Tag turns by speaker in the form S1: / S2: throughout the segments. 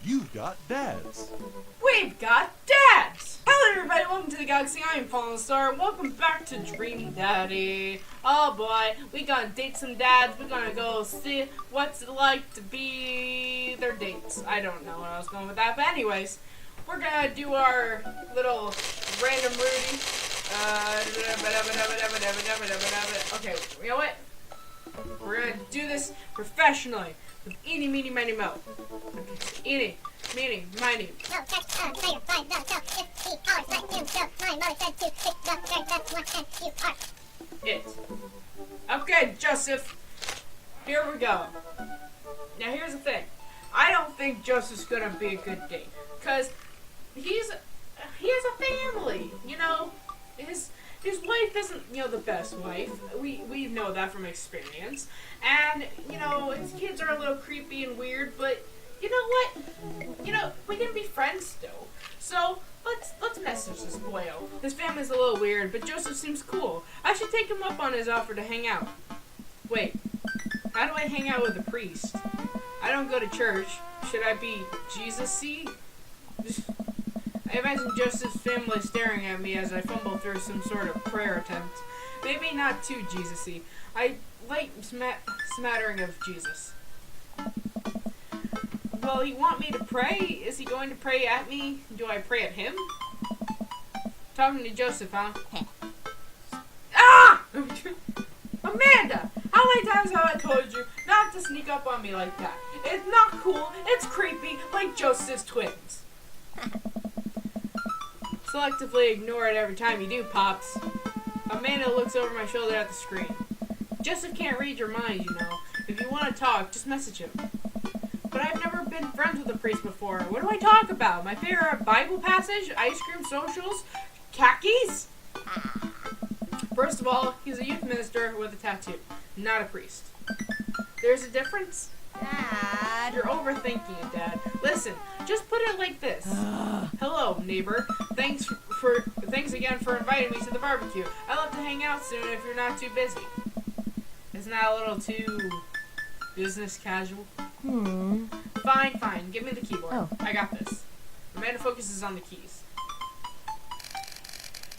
S1: You've got dads.
S2: We've got dads! Hello everybody, welcome to the galaxy. I am Fallenstar. Welcome back to Dream Daddy. Oh boy, we gonna date some dads. We're gonna go see what's it like to be their dates. I don't know where I was going with that, but anyways, we're gonna do our little random Rudy. Okay, you know what? We're gonna do this professionally. With eeny, meeny, miny, mo. Eeny, meeny, miny.
S3: No, that's later, fine, no, so, if he hours like him, so, my mother said to pick the very best one, and you are.
S2: It. Okay, Joseph. Here we go. Now here's the thing. I don't think Joseph's gonna be a good date. Cause he has a family, you know? His wife isn't, the best wife. We know that from experience. And, his kids are a little creepy and weird, but you know what? We can be friends still. So let's message this boyo. His family's a little weird, but Joseph seems cool. I should take him up on his offer to hang out. Wait, how do I hang out with a priest? I don't go to church. Should I be Jesus-y? I imagine Joseph's family staring at me as I fumble through some sort of prayer attempt. Maybe not too Jesus-y. I like smattering of Jesus. Will he want me to pray? Is he going to pray at me? Do I pray at him? Talking to Joseph, huh? Ah! Amanda! How many times have I told you not to sneak up on me like that? It's not cool. It's creepy, like Joseph's twins. Selectively ignore it every time you do, Pops. Amanda looks over my shoulder at the screen. Joseph can't read your mind, you know. If you want to talk, just message him. But I've never been friends with a priest before. What do I talk about? My favorite Bible passage? Ice cream socials? Khakis? First of all, he's a youth minister with a tattoo, not a priest. There's a difference?
S3: Dad.
S2: You're overthinking it, Dad. Listen, just put it like this. Hello, neighbor. Thanks again for inviting me to the barbecue. I'd love to hang out soon if you're not too busy. Isn't that a little too business casual? Fine. Give me the keyboard.
S3: Oh.
S2: I got this. Amanda focuses on the keys.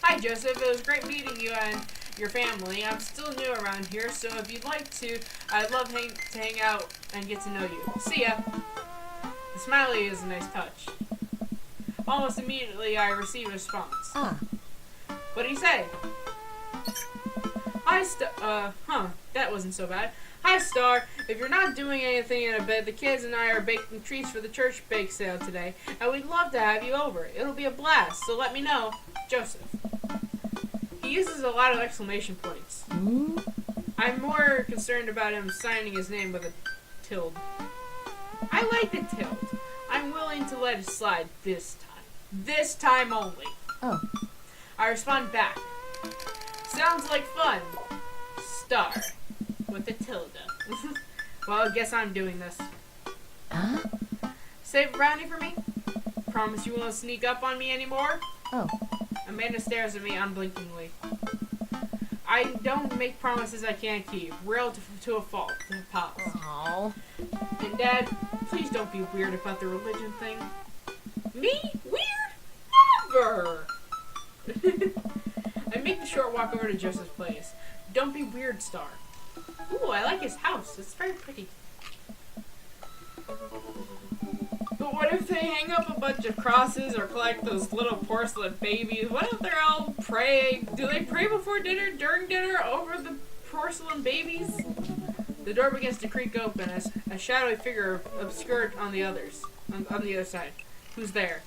S2: Hi, Joseph. It was great meeting you and your family. I'm still new around here, so if you'd like to, I'd love to hang out and get to know you. See ya. The smiley is a nice touch. Almost immediately, I receive a response. What'd he say? Hi, that wasn't so bad. Hi, Star. If you're not doing anything in a bit, the kids and I are baking treats for the church bake sale today, and we'd love to have you over. It'll be a blast, so let me know. Joseph. He uses a lot of exclamation points. I'm more concerned about him signing his name with a tilde. I like the tilde. I'm willing to let it slide this time. This time only. I respond back. Sounds like fun. Star. With a tilde. Well, I guess I'm doing this. Save a brownie for me? Promise you won't sneak up on me anymore? Amanda stares at me unblinkingly. I don't make promises I can't keep. Real to a fault. Pops. And Dad, please don't be weird about the religion thing. Me? Weird? Never! I make the short walk over to Joseph's place. Don't be weird, Star. Ooh, I like his house. It's very pretty. But what if they hang up a bunch of crosses or collect those little porcelain babies? What if they're all praying? Do they pray before dinner, during dinner, over the porcelain babies? The door begins to creak open as a shadowy figure obscured on the other side. Who's there?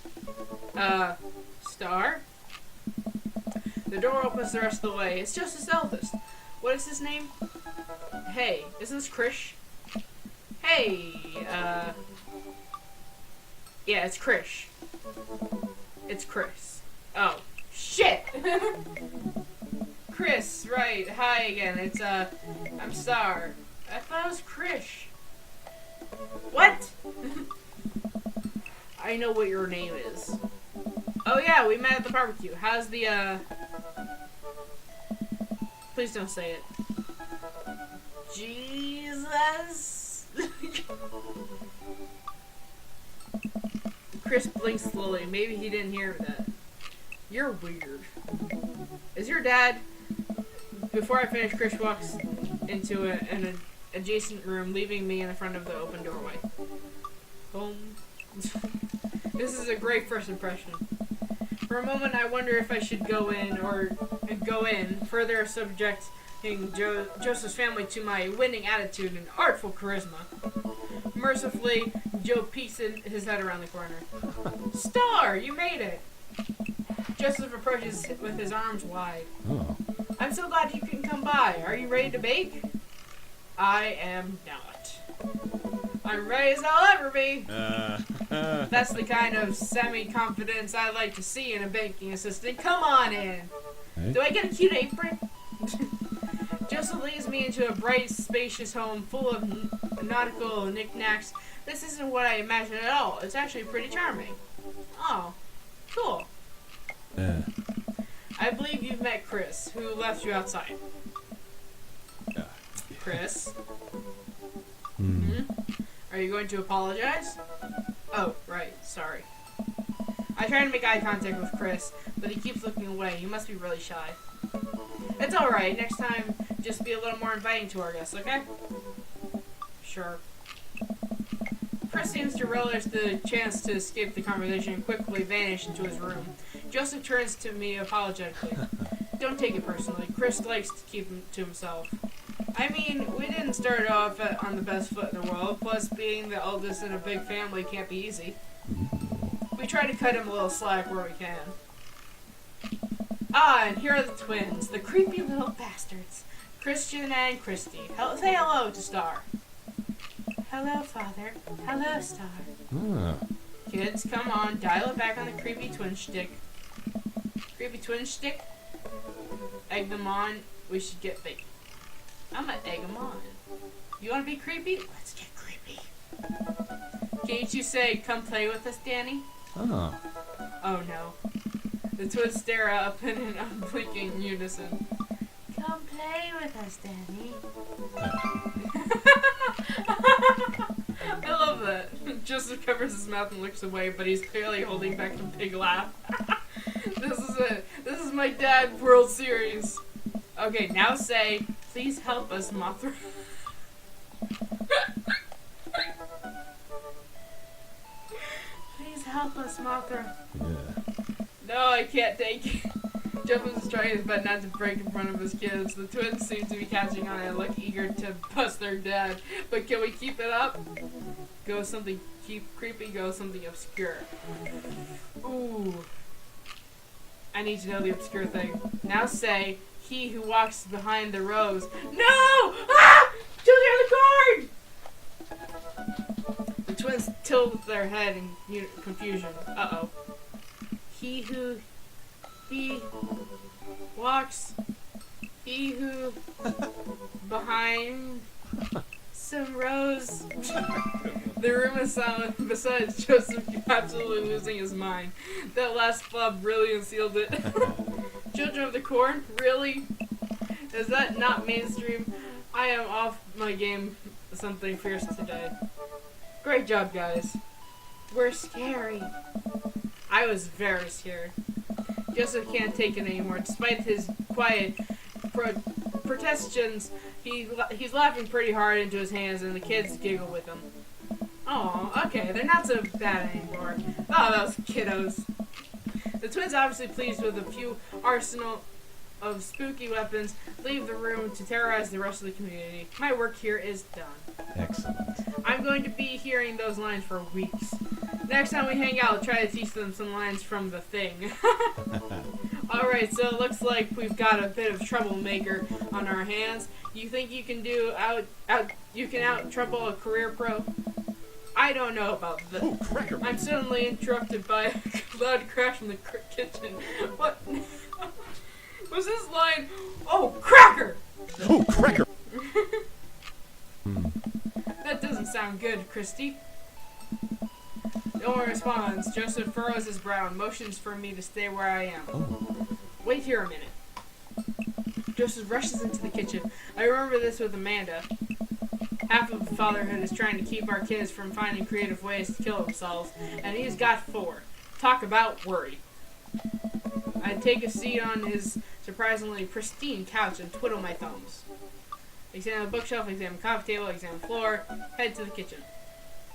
S2: Star? The door opens the rest of the way. It's just his eldest. What is his name? Hey, isn't this Krish? Hey, yeah, it's Krish. It's Chris. Oh, shit! Chris, right. Hi again. It's, I'm Star. I thought it was Krish. What? I know what your name is. Oh yeah, we met at the barbecue. How's the, Please don't say it. Jesus! Chris blinks slowly. Maybe he didn't hear that. You're weird. Is your dad? Before I finish, Chris walks into an adjacent room, leaving me in the front of the open doorway. Home. This is a great first impression. For a moment, I wonder if I should go in, further subjecting Joseph's family to my winning attitude and artful charisma. Mercifully, Joe peeks his head around the corner. Star, you made it! Joseph approaches with his arms wide.
S1: Oh.
S2: I'm so glad you can come by. Are you ready to bake? I am not. I'm ready as I'll ever be. That's the kind of semi-confidence I like to see in a baking assistant. Come on in.
S1: Hey?
S2: Do I get a cute apron? Joseph leads me into a bright, spacious home full of nautical knickknacks. This isn't what I imagined at all. It's actually pretty charming. Oh, cool. I believe you've met Chris, who left you outside. Chris? Are you going to apologize? Oh, right, sorry. I try to make eye contact with Chris, but he keeps looking away. He must be really shy. It's alright, next time just be a little more inviting to our guests, okay? Sure. Chris seems to relish the chance to escape the conversation and quickly vanish into his room. Joseph turns to me apologetically. Don't take it personally. Chris likes to keep him to himself. I mean, we didn't start off on the best foot in the world, plus being the eldest in a big family can't be easy. We try to cut him a little slack where we can. Ah, and here are the twins, the creepy little bastards. Christian and Christy. Say hello to Star. Hello, Father. Hello, Star. Kids, come on, dial it back on the creepy twin shtick. Creepy twin shtick? Egg them on, we should get bacon. I'm gonna egg them on. You wanna be creepy? Let's get creepy. Can't you say, come play with us, Danny?
S1: Oh.
S2: Oh no. The twins stare up in an unblinking unison. Come play with us, Danny. I love that. Joseph covers his mouth and looks away, but he's clearly holding back a big laugh. This is it. This is my dad World Series. Okay, now say, please help us, Mothra. Please help us, Mothra.
S1: Yeah.
S2: No, I can't take it. Joseph is trying his best not to break in front of his kids. The twins seem to be catching on and look eager to bust their dad. But can we keep it up? Go something creepy, go something obscure. Ooh. I need to know the obscure thing. Now say, he who walks behind the rows. No! Ah! Children on the card! The twins tilt their head in confusion. Uh-oh. He walks, he who behind some rows. The room is silent. Besides Joseph absolutely losing his mind. That last flub really unsealed it. Children of the Corn? Really? Is that not mainstream? I am off my game something fierce today. Great job, guys. We're scary. I was very scared. Joseph can't take it anymore. Despite his quiet protestations, he's laughing pretty hard into his hands, and the kids giggle with him. Oh, okay, they're not so bad anymore. Oh, those kiddos. The twins, obviously pleased with a few arsenal of spooky weapons, leave the room to terrorize the rest of the community. My work here is done.
S1: Excellent.
S2: I'm going to be hearing those lines for weeks. Next time we hang out, I'll try to teach them some lines from The Thing. Alright, so it looks like we've got a bit of troublemaker on our hands. You think you can out trouble a career pro? I don't know about this.
S1: Oh, cracker.
S2: I'm suddenly interrupted by a loud crash from the kitchen. What? Was this line? Oh, cracker!
S1: Oh, cracker.
S2: That doesn't sound good, Christy. No one responds. Joseph furrows his brow and motions for me to stay where I am.
S1: Oh.
S2: Wait here a minute. Joseph rushes into the kitchen. I remember this with Amanda. Half of fatherhood is trying to keep our kids from finding creative ways to kill themselves, and he's got 4. Talk about worry. I'd take a seat on his surprisingly pristine couch and twiddle my thumbs. Examine the bookshelf, examine the coffee table, examine the floor, head to the kitchen.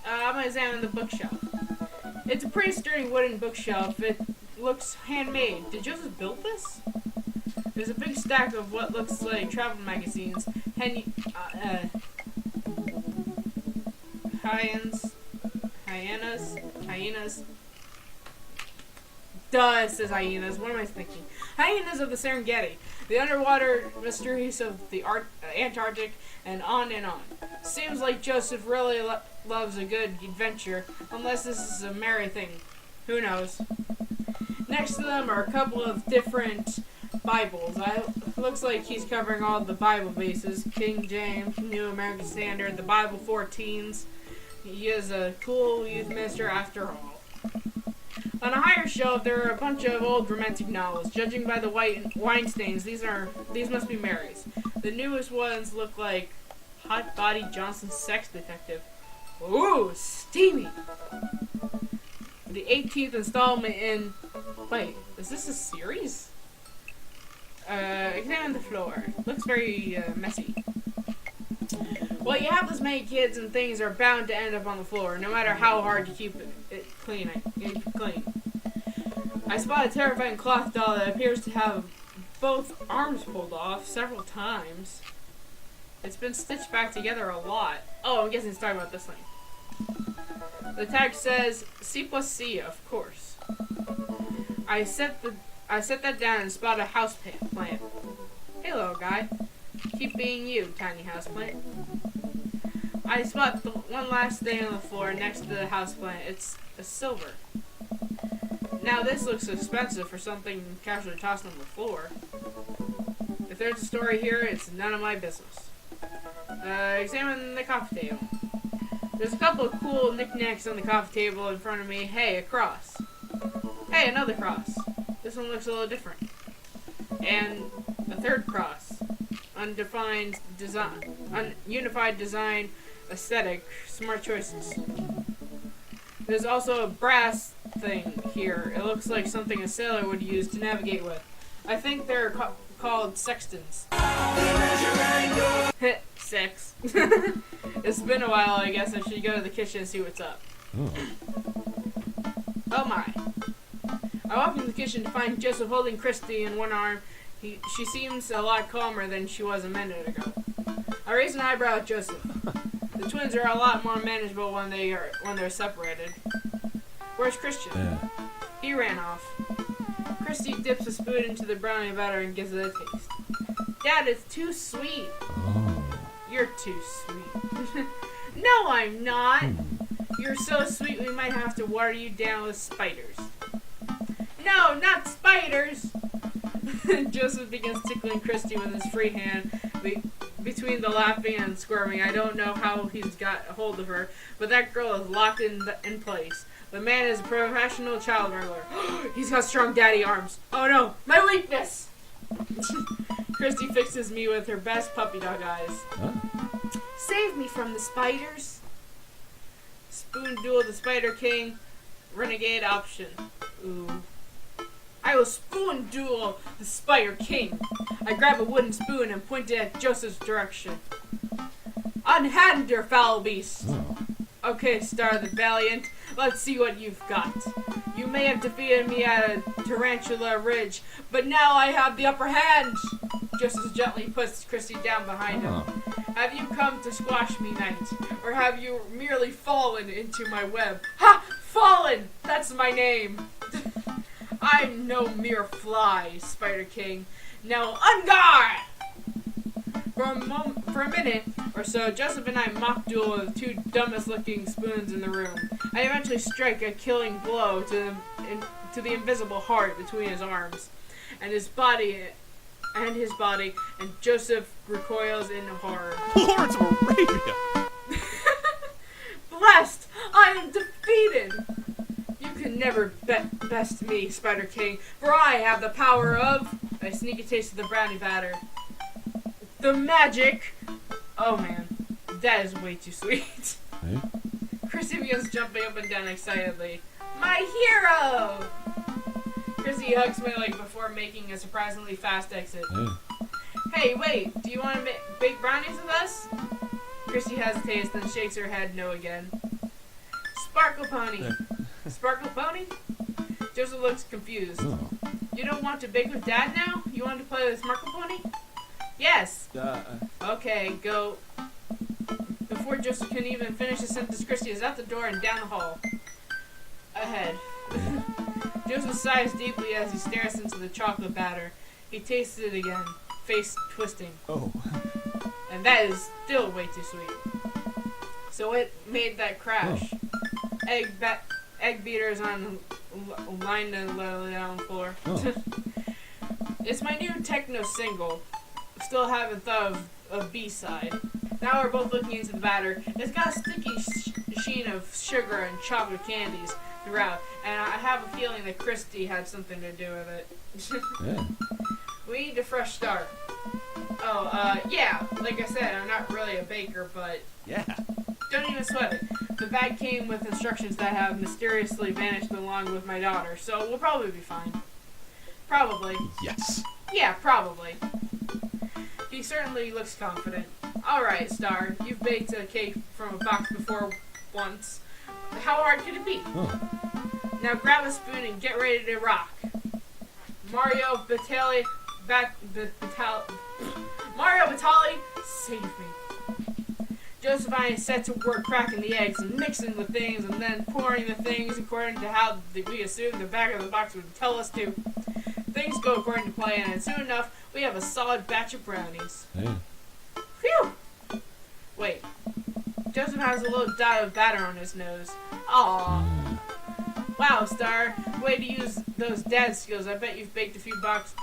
S2: I'm gonna examine the bookshelf. It's a pretty sturdy wooden bookshelf. It looks handmade. Did Joseph build this? There's a big stack of what looks like travel magazines, hyenas. Duh, it says hyenas. What am I thinking? Hyenas of the Serengeti, the underwater mysteries of the Antarctic, and on and on. Seems like Joseph really loves a good adventure, unless this is a merry thing. Who knows? Next to them are a couple of different Bibles. Looks like he's covering all the Bible bases. King James, New American Standard, the Bible for Teens. He is a cool youth minister after all. On a higher shelf, there are a bunch of old romantic novels. Judging by the white wine stains, these must be Mary's. The newest ones look like Hot Body Johnson's Sex Detective. Ooh, steamy! The 18th installment in... Wait, is this a series? Examine the floor. Looks very messy. Well, you have this many kids and things are bound to end up on the floor, no matter how hard you keep it clean. I spot a terrifying cloth doll that appears to have both arms pulled off several times. It's been stitched back together a lot. Oh, I'm guessing it's talking about this thing. The tag says C plus C, of course. I set that down and spot a house plant. Hey, little guy. Keep being you, tiny houseplant. I spot the one last thing on the floor next to the houseplant. It's a silver. Now this looks expensive for something casually tossed on the floor. If there's a story here, it's none of my business. Examine the coffee table. There's a couple of cool knickknacks on the coffee table in front of me. Hey, a cross. Hey, another cross. This one looks a little different. And a third cross. Undefined design. Unified design. Aesthetic. Smart choices. There's also a brass thing here. It looks like something a sailor would use to navigate with. I think they're called sextants. Sex. It's been a while, I guess. I should go to the kitchen and see what's up. Oh my. I walk into the kitchen to find Joseph holding Christy in one arm. She seems a lot calmer than she was a minute ago. I raise an eyebrow at Joseph. The twins are a lot more manageable when they're separated. Where's Christian?
S1: Yeah.
S2: He ran off. Christy dips a spoon into the brownie batter and gives it a taste. Dad, it's too sweet.
S1: Oh.
S2: You're too sweet. No, I'm not. You're so sweet we might have to water you down with spiders. No, not spiders! Joseph begins tickling Christy with his free hand between the laughing and squirming. I don't know how he's got a hold of her, but that girl is locked in place. The man is a professional child wrangler. He's got strong daddy arms. Oh no, my weakness! Christy fixes me with her best puppy dog eyes.
S1: Huh?
S2: Save me from the spiders. Spoon duel the Spider King. Renegade option. Ooh. I will spoon duel the Spider King. I grab a wooden spoon and point it at Joseph's direction. Unhand your foul beast.
S1: Oh.
S2: Okay, Star the Valiant. Let's see what you've got. You may have defeated me at a Tarantula Ridge, but now I have the upper hand. Joseph gently puts Christy down behind him. Have you come to squash me, knight? Or have you merely fallen into my web? Ha! Fallen! That's my name! I'm no mere fly, Spider King. Now, on guard! For a minute or so, Joseph and I mock duel with the two dumbest looking spoons in the room. I eventually strike a killing blow to the invisible heart between his arms and his body, and Joseph recoils in horror.
S1: Lawrence of Arabia!
S2: Blessed! I am defeated! You can never best me, Spider King, for I have the power of... I sneak a taste of the brownie batter. The magic... Oh man. That is way too sweet.
S1: Hey?
S2: Christy begins jumping up and down excitedly. My hero! Christy hugs my leg before making a surprisingly fast exit.
S1: Hey?
S2: Hey, wait, do you want to bake brownies with us? Christy hesitates, then shakes her head no again. Sparkle Pony. Sparkle Pony? Joseph looks confused.
S1: Oh.
S2: You don't want to bake with Dad now? You want to play with Sparkle Pony? Yes. Okay, go. Before Joseph can even finish his sentence, Christy is out the door and down the hall. Ahead. Joseph sighs deeply as he stares into the chocolate batter. He tastes it again, face twisting.
S1: Oh.
S2: And that is still way too sweet. So it made that crash. Egg beaters on lined and lay down the floor.
S1: Oh.
S2: It's my new techno single. Still haven't thought of B-side. Now we're both looking into the batter. It's got a sticky sheen of sugar and chocolate candies throughout, and I have a feeling that Christy had something to do with it.
S1: Yeah.
S2: We need a fresh start. Yeah, like I said, I'm not really a baker, but
S1: Yeah.
S2: don't even sweat it. The bag came with instructions that have mysteriously vanished along with my daughter, so we'll probably be fine. Probably.
S1: Yes.
S2: Yeah, probably. He certainly looks confident. Alright, Star, you've baked a cake from a box before once. How hard could it be?
S1: Oh.
S2: Now grab a spoon and get ready to rock. Mario Batali, save me. Joseph and I set to work cracking the eggs and mixing the things and then pouring the things according to how we assumed the back of the box would tell us to. Things go according to plan, and soon enough, we have a solid batch of brownies.
S1: Hey.
S2: Phew! Wait. Joseph has a little dot of batter on his nose. Aww. Wow, Star. Way to use those dad skills. I bet you've baked a few box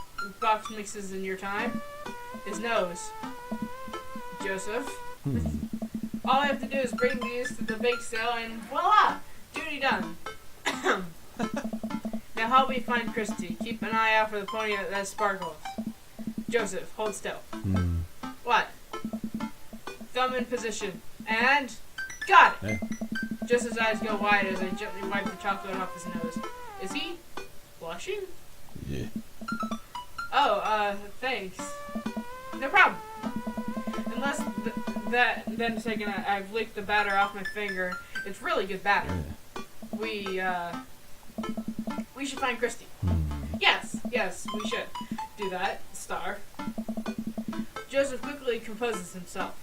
S2: mixes in your time. His nose. Joseph. All I have to do is bring these to the bake sale and voila! Duty done. Now help me find Christy. Keep an eye out for the pony that sparkles. Joseph, hold still. What? Thumb in position. And got it!
S1: Hey.
S2: Joseph's eyes go wide as I gently wipe the chocolate off his nose. Is he blushing?
S1: Yeah.
S2: Oh, thanks. No problem. Unless then a second I've licked the batter off my finger. It's really good batter.
S1: Yeah.
S2: We should find Christy. Yes, we should do that, Star. Joseph quickly composes himself.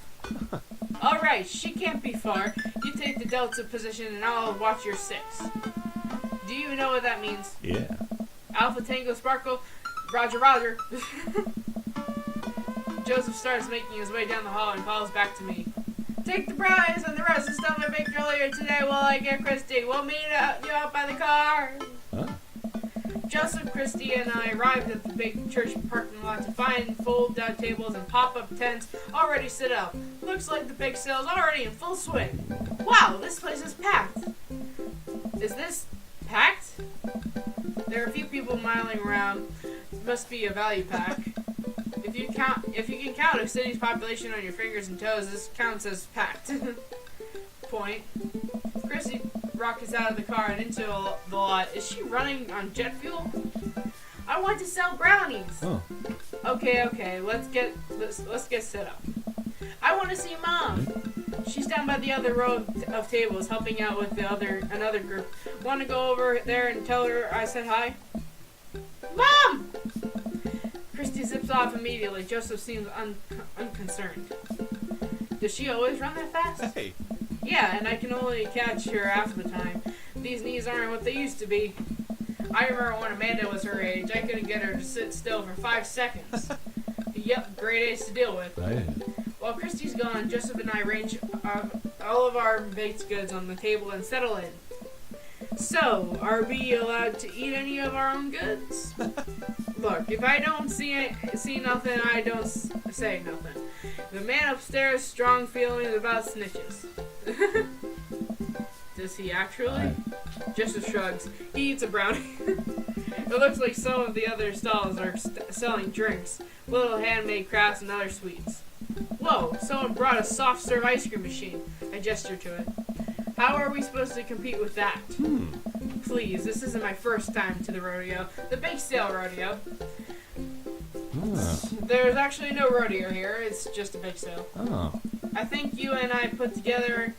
S2: Alright, she can't be far. You take the delta position and I'll watch your 6. Do you know what that means?
S1: Yeah.
S2: Alpha Tango Sparkle, Roger. Joseph starts making his way down the hall and calls back to me. Take the brownies and the rest of the stuff I baked earlier today while I get Christy. We'll meet you out by the car.
S1: Huh?
S2: Joseph, Christy, and I arrived at the big church parking lot to find fold-down tables and pop-up tents already set up. Looks like the big sale's already in full swing. Wow, this place is packed. Is this packed? There are a few people miling around. It must be a value pack. If you can count a city's population on your fingers and toes, this counts as packed. Point. Christy rockets out of the car and into the lot. Is she running on jet fuel? I want to sell brownies.
S1: Oh.
S2: Okay. Let's get set up. I want to see Mom. She's down by the other row of tables, helping out with another group. Want to go over there and tell her I said hi? Mom! Christy zips off immediately. Joseph seems unconcerned. Does she always run that fast?
S1: Hey.
S2: Yeah, and I can only catch her half the time. These knees aren't what they used to be. I remember when Amanda was her age, I couldn't get her to sit still for 5 seconds. Yep, great age to deal with.
S1: Right.
S2: While Christy's gone, Joseph and I arrange all of our baked goods on the table and settle in. So, are we allowed to eat any of our own goods? Look, if I don't see nothing, I don't say nothing. The man upstairs, strong feelings about snitches. Does he actually? Joseph shrugs. He eats a brownie. It looks like some of the other stalls are selling drinks, little handmade crafts, and other sweets. Whoa, someone brought a soft serve ice cream machine. I gestured to it. How are we supposed to compete with that? Please, this isn't my first time to the rodeo. The bake sale rodeo. There's actually no rodeo here, it's just a bake sale. I think you and I put together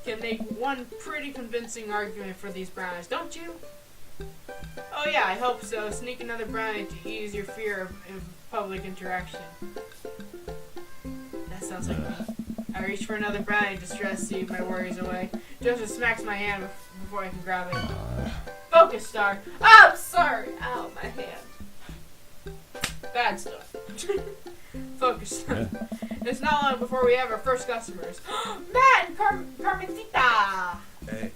S2: can make one pretty convincing argument for these brownies, don't you? Oh yeah, I hope so. Sneak another brownie to ease your fear of public interaction. That sounds like me. I reach for another brownie to soothe my worries away. Joseph smacks my hand before I can grab it. Focus, Star. Oh, I'm sorry. Ow, my hand. Bad stuff. Focus, Star.
S1: Yeah.
S2: It's not long before we have our first customers. Matt and Carmencita!
S4: Hey.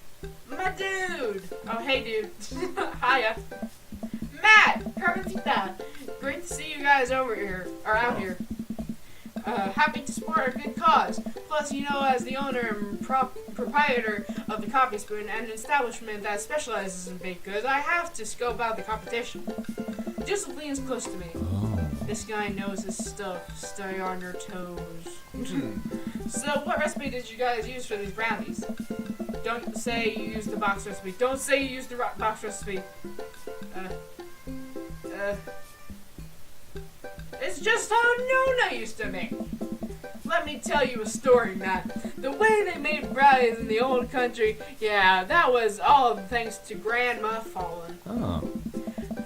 S2: My dude! Oh, hey, dude. Hiya. Matt! Carmencita! Great to see you guys over here, or out here. Happy to support a good cause. Plus, you know, as the owner and proprietor of the Coffee Spoon and an establishment that specializes in baked goods, I have to scope out the competition. Joseph leans close to me. This guy knows his stuff. Stay on your toes. So, what recipe did you guys use for these brownies? Don't say you used the box recipe. Don't say you used the box recipe. It's just how Nona used to make. Let me tell you a story, Matt. The way they made brownies in the old country, yeah, that was all thanks to Grandma Fallen.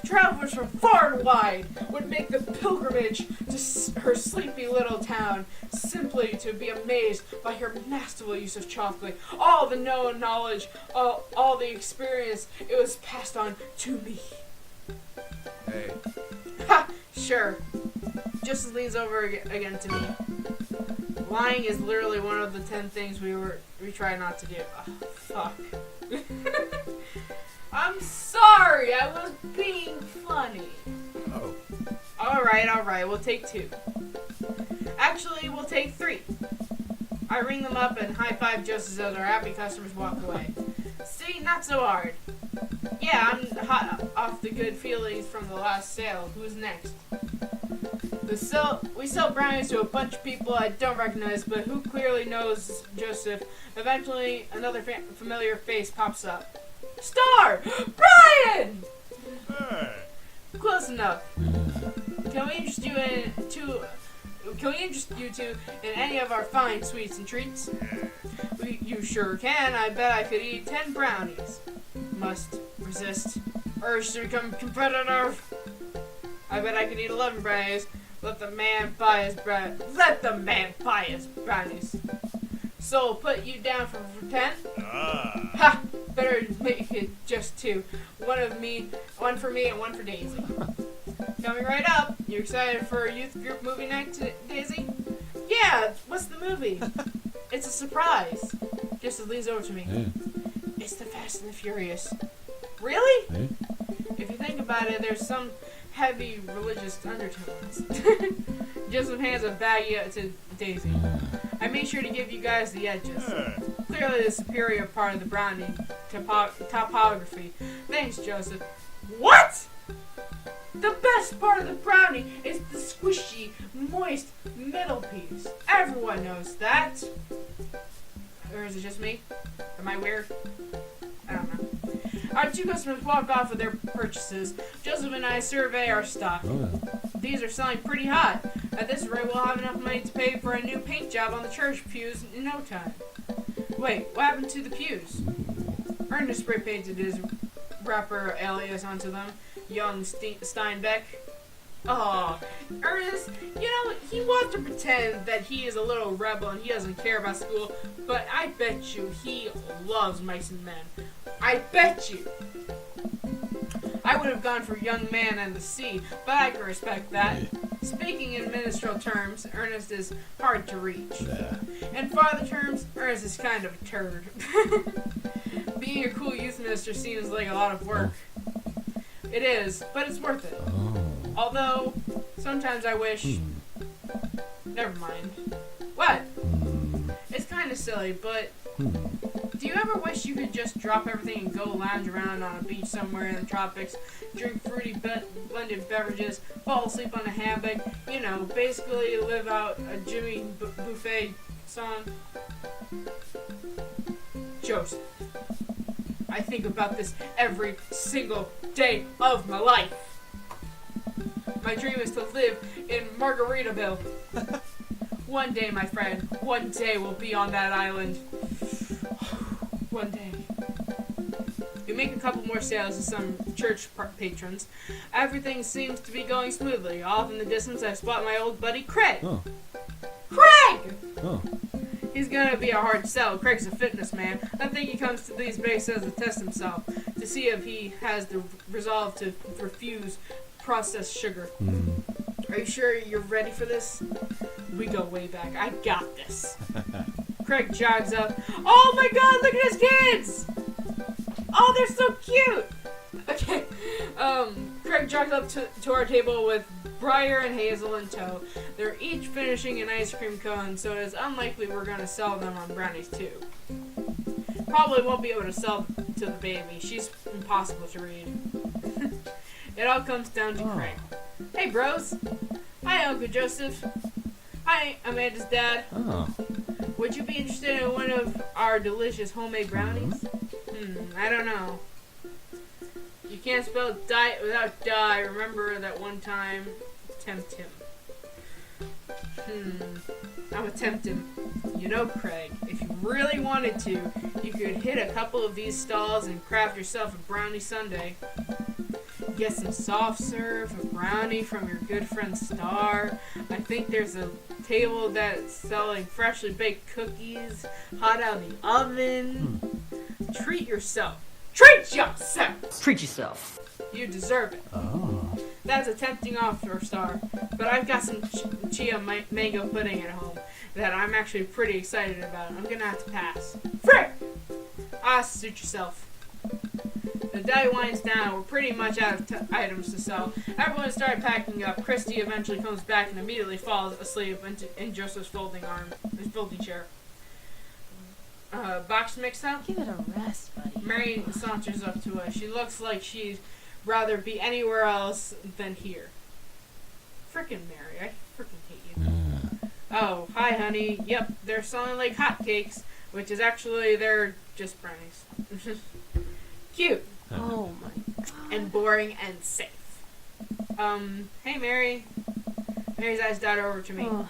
S2: Travelers from far and wide would make the pilgrimage to her sleepy little town simply to be amazed by her masterful use of chocolate. All the known knowledge, all the experience, it was passed on to me.
S4: Hey.
S2: Ha! Sure. Just leans over again to me. Lying is literally one of the 10 things we try not to do. Oh, fuck. I'm sorry, I was being funny.
S4: Oh.
S2: Alright, we'll take 2. Actually, we'll take 3. I ring them up and high-five Joseph as our happy customers walk away. See, not so hard. Yeah, I'm hot off the good feelings from the last sale. Who's next? We sell brownies to a bunch of people I don't recognize, but who clearly knows Joseph. Eventually, another familiar face pops up. Star! Brian!
S4: Hey.
S2: Close enough. Can we interest you two in any of our fine sweets and treats? You sure can. I bet I could eat 10 brownies. Must resist. Urge to become competitive. I bet I could eat 11 brownies. Let the man buy his brownies. So I'll put you down for 10? Ha! Better make it just 2. One for me and one for Daisy. Coming right up. You excited for a youth group movie night, Daisy? Yeah, what's the movie? It's a surprise. Just leans over to me. It's the Fast and the Furious. Really? If you think about it, there's some heavy religious undertones. Joseph hands a baggie to Daisy. I made sure to give you guys the edges. Clearly the superior part of the brownie topography. Thanks, Joseph. What? The best part of the brownie is the squishy, moist middle piece. Everyone knows that. Or is it just me? Am I weird? I don't know. Our 2 customers walk off with their purchases. Joseph and I survey our stock. These are selling pretty hot. At this rate, we'll have enough money to pay for a new paint job on the church pews in no time. Wait, what happened to the pews? Ernest spray painted his rapper alias onto them. Young Steinbeck. Oh, Ernest, you know, he wants to pretend that he is a little rebel and he doesn't care about school, but I bet you he loves mice and men. I bet you. I would have gone for Young Man and the Sea, but I can respect that. Speaking in minstrel terms, Ernest is hard to reach. In father terms, Ernest is kind of a turd. Being a cool youth minister seems like a lot of work. It is, but it's worth it. Although, sometimes I wish... Never mind. What? It's kind of silly, but... Do you ever wish you could just drop everything and go lounge around on a beach somewhere in the tropics, drink fruity blended beverages, fall asleep on a hammock, you know, basically live out a Jimmy Buffet song? Joseph, I think about this every single day of my life. My dream is to live in Margaritaville. One day, my friend, one day we'll be on that island. One day. We make a couple more sales to some church patrons. Everything seems to be going smoothly. Off in the distance, I spot my old buddy Craig.
S5: Oh.
S2: Craig!
S5: Oh.
S2: He's gonna be a hard sell. Craig's a fitness man. I think he comes to these bases to test himself, to see if he has the resolve to refuse processed sugar. Are you sure you're ready for this? We go way back. I got this. Craig jogs up. Oh my god, look at his kids! Oh, they're so cute! Okay. Craig jogs up to our table with Briar and Hazel in tow. They're each finishing an ice cream cone, so it's unlikely we're gonna sell them on brownies too. Probably won't be able to sell to the baby. She's impossible to read. It all comes down to Craig. Hey, bros. Hi, Uncle Joseph. Hi, Amanda's dad.
S5: Oh.
S2: Would you be interested in one of our delicious homemade brownies? I don't know. You can't spell diet without die. Remember that one time? Tempt him. I would tempt him. You know, Craig, if you really wanted to, you could hit a couple of these stalls and craft yourself a brownie sundae. Get some soft serve, a brownie from your good friend Star. I think there's a table that's selling freshly baked cookies, hot out of the oven. Treat yourself. Treat yourself!
S6: Treat yourself.
S2: You deserve it.
S5: Oh.
S2: That's a tempting offer, Star. But I've got some chia mango pudding at home that I'm actually pretty excited about. I'm gonna have to pass. Frick! Suit yourself. The day winds down. We're pretty much out of items to sell. Everyone started packing up. Christy eventually comes back and immediately falls asleep in Joseph's folding chair. Box mix up?
S1: Give it a rest, buddy.
S2: Mary saunters up to us. She looks like she'd rather be anywhere else than here. Frickin' Mary, I frickin' hate you. Oh, hi, honey. Yep, they're selling like hotcakes, which is actually, they're just brownies. Cute.
S1: Oh my god.
S2: And boring and safe. Hey, Mary. Mary's eyes dart over to me.
S1: Oh.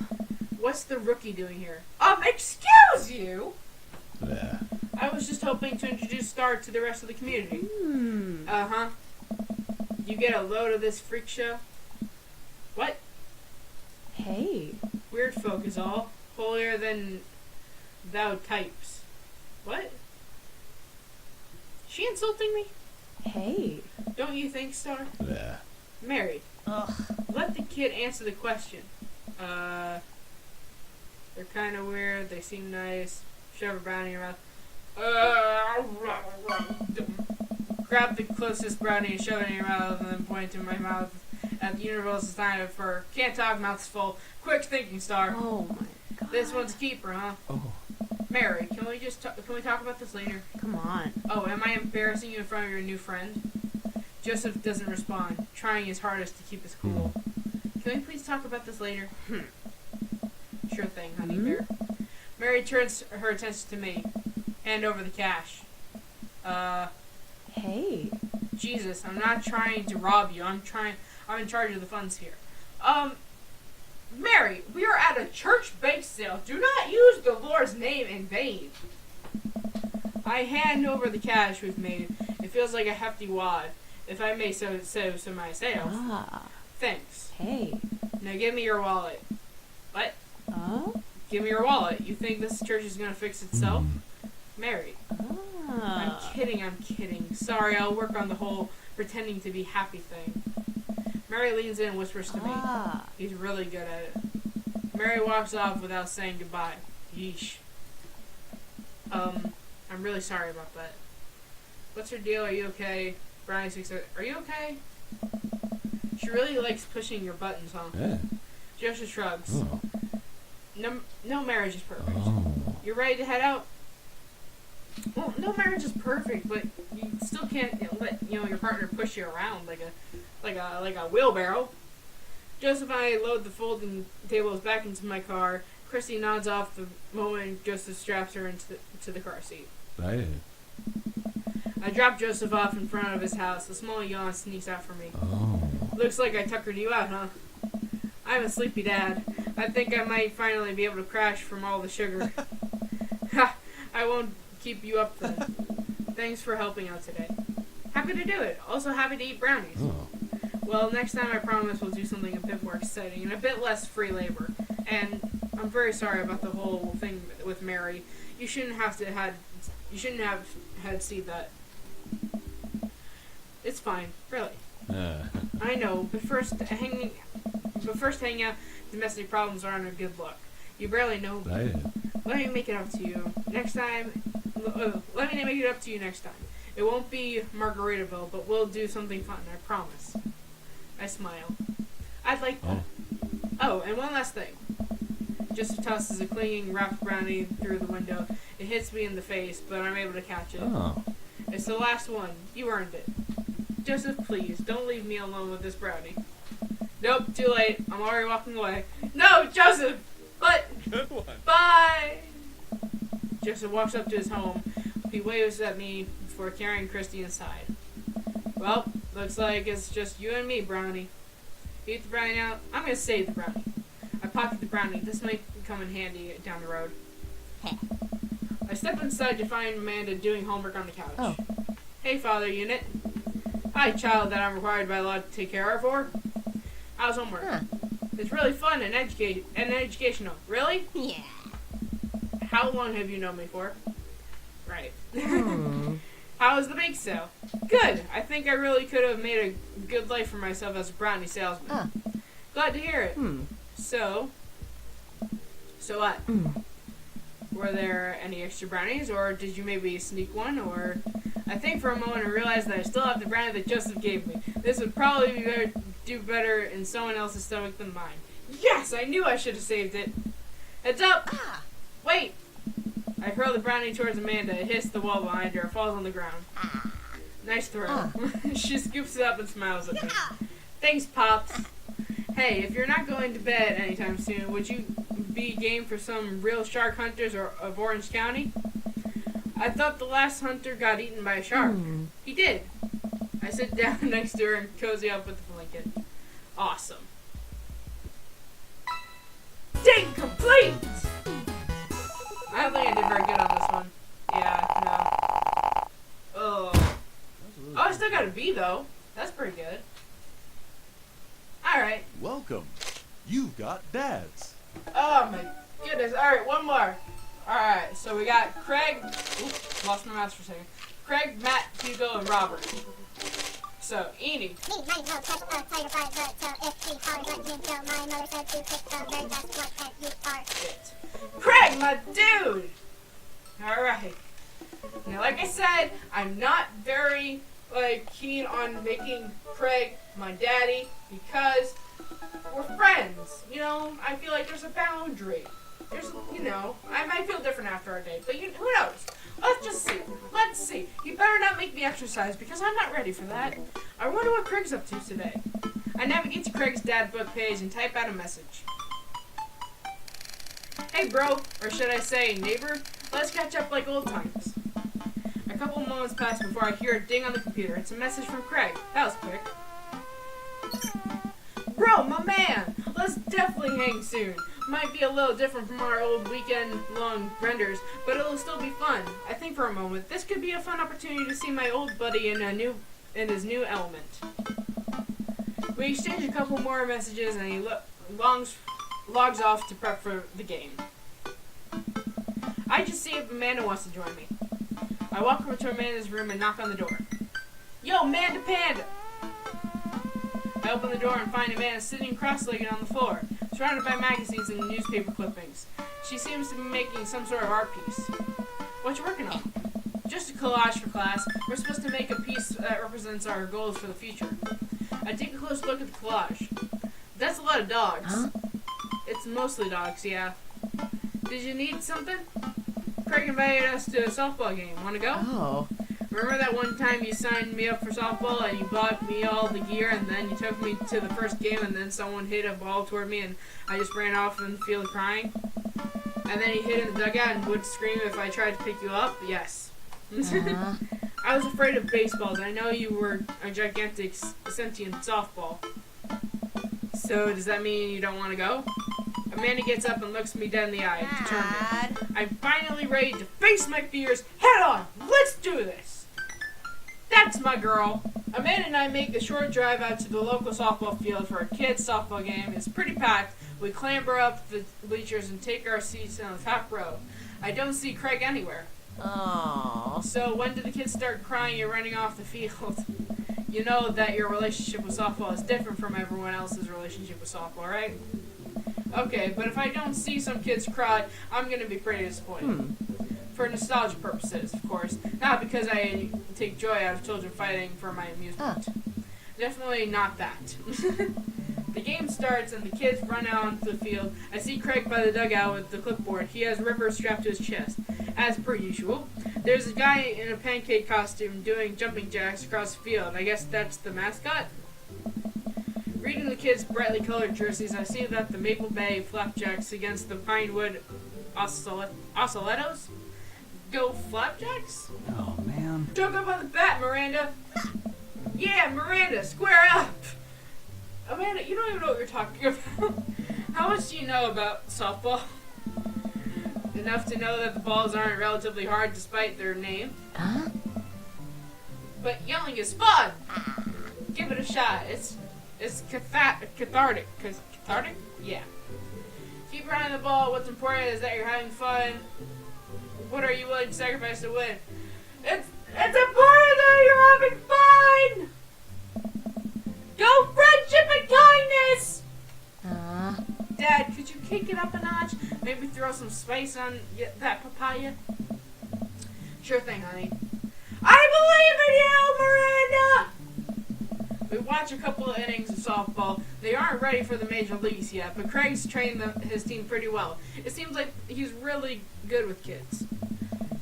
S2: What's the rookie doing here? Excuse you?
S5: Yeah.
S2: I was just hoping to introduce Star to the rest of the community. Uh-huh. You get a load of this freak show? What?
S1: Hey.
S2: Weird folk is all. Holier than thou types. What? She insulting me?
S1: Hey.
S2: Don't you think, Star?
S5: Yeah.
S2: Mary.
S1: Ugh.
S2: Let the kid answer the question. They're kind of weird. They seem nice. Shove a brownie in your mouth. Grab the closest brownie and shove it in your mouth, and then point to my mouth at the universal sign of fur. Can't talk, mouth's full. Quick thinking, Star.
S1: Oh my god.
S2: This one's a keeper, huh?
S5: Oh.
S2: Mary, can we talk about this later?
S1: Come on.
S2: Oh, am I embarrassing you in front of your new friend? Joseph doesn't respond, trying his hardest to keep his cool. Can we please talk about this later? Sure thing, honey bear. Mary turns her attention to me. Hand over the cash.
S1: Hey.
S2: Jesus, I'm not trying to rob you. I'm in charge of the funds here. Mary, we are at a church bake sale. Do not use the Lord's name in vain. I hand over the cash we've made. It feels like a hefty wad, if I may so myself.
S1: Ah.
S2: Thanks.
S1: Hey.
S2: Now give me your wallet. What? Give me your wallet. You think this church is gonna fix itself? Mary. I'm kidding. Sorry, I'll work on the whole pretending to be happy thing. Mary leans in and whispers to me. He's really good at it. Mary walks off without saying goodbye. Yeesh. I'm really sorry about that. What's her deal? Are you okay? Brownie 6. Are you okay? She really likes pushing your buttons, huh?
S5: Yeah.
S2: Joseph shrugs.
S5: Oh.
S2: No marriage is perfect.
S5: Oh.
S2: You ready to head out? Well, no marriage is perfect, but you still can't let your partner push you around like a wheelbarrow. Joseph and I load the folding tables back into my car. Christy nods off the moment Joseph straps her into the car seat.
S4: Hey.
S2: I drop Joseph off in front of his house. A small yawn sneaks out for me.
S4: Oh.
S2: Looks like I tuckered you out, huh? I'm a sleepy dad. I think I might finally be able to crash from all the sugar. Ha! I won't keep you up then. Thanks for helping out today. Happy to do it. Also happy to eat brownies.
S4: Oh.
S2: Well, next time I promise we'll do something a bit more exciting and a bit less free labor. And I'm very sorry about the whole thing with Mary. You shouldn't have had seen that. It's fine, really. I know, but first hanging out, domestic problems aren't a good look. You barely know me.
S4: Hey.
S2: Let me make it up to you next time. Let me make it up to you next time. It won't be Margaritaville, but we'll do something fun, I promise. I smile. I'd like that. Oh, and one last thing. Joseph tosses a clinging wrapped brownie through the window. It hits me in the face, but I'm able to catch it.
S4: Oh.
S2: It's the last one. You earned it. Joseph, please, don't leave me alone with this brownie. Nope, too late. I'm already walking away. No, Joseph! But...
S4: Good one.
S2: Bye! Joseph walks up to his home. He waves at me before carrying Christy inside. Well, looks like it's just you and me, Brownie. Eat the brownie now. I'm gonna save the brownie. I pocket the brownie. This might come in handy down the road. I step inside to find Amanda doing homework on the couch.
S1: Oh.
S2: Hey, Father Unit. Hi, child that I'm required by law to take care of for. How's homework?
S1: Huh.
S2: It's really fun and educational. Really?
S1: Yeah.
S2: How long have you known me for? Right.
S1: Hmm.
S2: How was the bake sale? Good. I think I really could have made a good life for myself as a brownie salesman.
S1: Huh.
S2: Glad to hear it. So what? Were there any extra brownies, or did you maybe sneak one, or... I think for a moment I realized that I still have the brownie that Joseph gave me. This would probably do better in someone else's stomach than mine. Yes! I knew I should have saved it. Heads up! Wait! I hurl the brownie towards Amanda. It hits the wall behind her. It falls on the ground. Nice throw. She scoops it up and smiles at me. Thanks, Pops. Hey, if you're not going to bed anytime soon, would you be game for some real shark hunters of Orange County? I thought the last hunter got eaten by a shark. He did. I sit down next to her and cozy up with the blanket. Awesome. Date complete! I don't think I did very good on this one. Yeah, no. Oh, I still got a B, though. That's pretty good. Alright.
S5: Welcome. You've got dads.
S2: Oh, my goodness. Alright, one more. Alright, so we got Craig. Oops, lost my mouse for a second. Craig, Matt, Hugo, and Robert. So, Enid.
S3: Me, money, no touch, tiger by the tail. If he hollers like Ninja, my mother said to pick the very best one, and you are.
S2: Craig, my dude! Alright. Now, like I said, I'm not very, keen on making Craig my daddy because we're friends. You know, I feel like there's a boundary. I might feel different after our date, but who knows? Let's just see. Let's see. You better not make me exercise because I'm not ready for that. I wonder what Craig's up to today. I navigate to Craig's dad book page and type out a message. Hey bro, or should I say neighbor, let's catch up like old times. A couple moments pass before I hear a ding on the computer. It's a message from Craig. That was quick. Bro, my man, let's definitely hang soon. Might be a little different from our old weekend-long renders, but it'll still be fun. I think for a moment, this could be a fun opportunity to see my old buddy in his new element. We exchange a couple more messages, and he logs off to prep for the game. I just see if Amanda wants to join me. I walk over to Amanda's room and knock on the door. Yo, Amanda Panda! I open the door and find Amanda sitting cross-legged on the floor, surrounded by magazines and newspaper clippings. She seems to be making some sort of art piece. What you working on? Just a collage for class. We're supposed to make a piece that represents our goals for the future. I take a close look at the collage. That's a lot of dogs.
S1: Huh?
S2: It's mostly dogs, yeah. Did you need something? Craig invited us to a softball game. Want to go?
S1: Oh.
S2: Remember that one time you signed me up for softball and you bought me all the gear and then you took me to the first game and then someone hit a ball toward me and I just ran off in the field crying? And then you hid in the dugout and would scream if I tried to pick you up? Yes. I was afraid of baseballs. I know you were a gigantic sentient softball. So does that mean you don't want to go? Amanda gets up and looks me dead in the eye, determined. I'm finally ready to face my fears head on. Let's do this. That's my girl. Amanda and I make the short drive out to the local softball field for a kids' softball game. It's pretty packed. We clamber up the bleachers and take our seats on the top row. I don't see Craig anywhere.
S1: Oh.
S2: So when do the kids start crying and running off the field? You know that your relationship with softball is different from everyone else's relationship with softball, right? Okay, but if I don't see some kids cry, I'm going to be pretty disappointed. For nostalgia purposes, of course. Not because I take joy out of children fighting for my amusement. Definitely not that. The game starts and the kids run out onto the field. I see Craig by the dugout with the clipboard. He has River strapped to his chest. As per usual. There's a guy in a pancake costume doing jumping jacks across the field. I guess that's the mascot? Reading the kids' brightly colored jerseys, I see that the Maple Bay Flapjacks against the Pinewood Ocelotos? Go Flapjacks?
S5: Oh, man.
S2: Choke up on the bat, Miranda! Yeah, Miranda, square up! Amanda, you don't even know what you're talking about. How much do you know about softball? Enough to know that the balls aren't relatively hard despite their name. But yelling is fun! Give it a shot. It's cathartic. Cathartic? Yeah. Keep running the ball. What's important is that you're having fun. What are you willing to sacrifice to win? It's important that you're having fun! Go friendship and kindness! Dad, could you kick it up a notch? Maybe throw some spice on that papaya? Sure thing, honey. I believe in you, Miranda! We watch a couple of innings of softball. They aren't ready for the major leagues yet, but Craig's trained his team pretty well. It seems like he's really good with kids.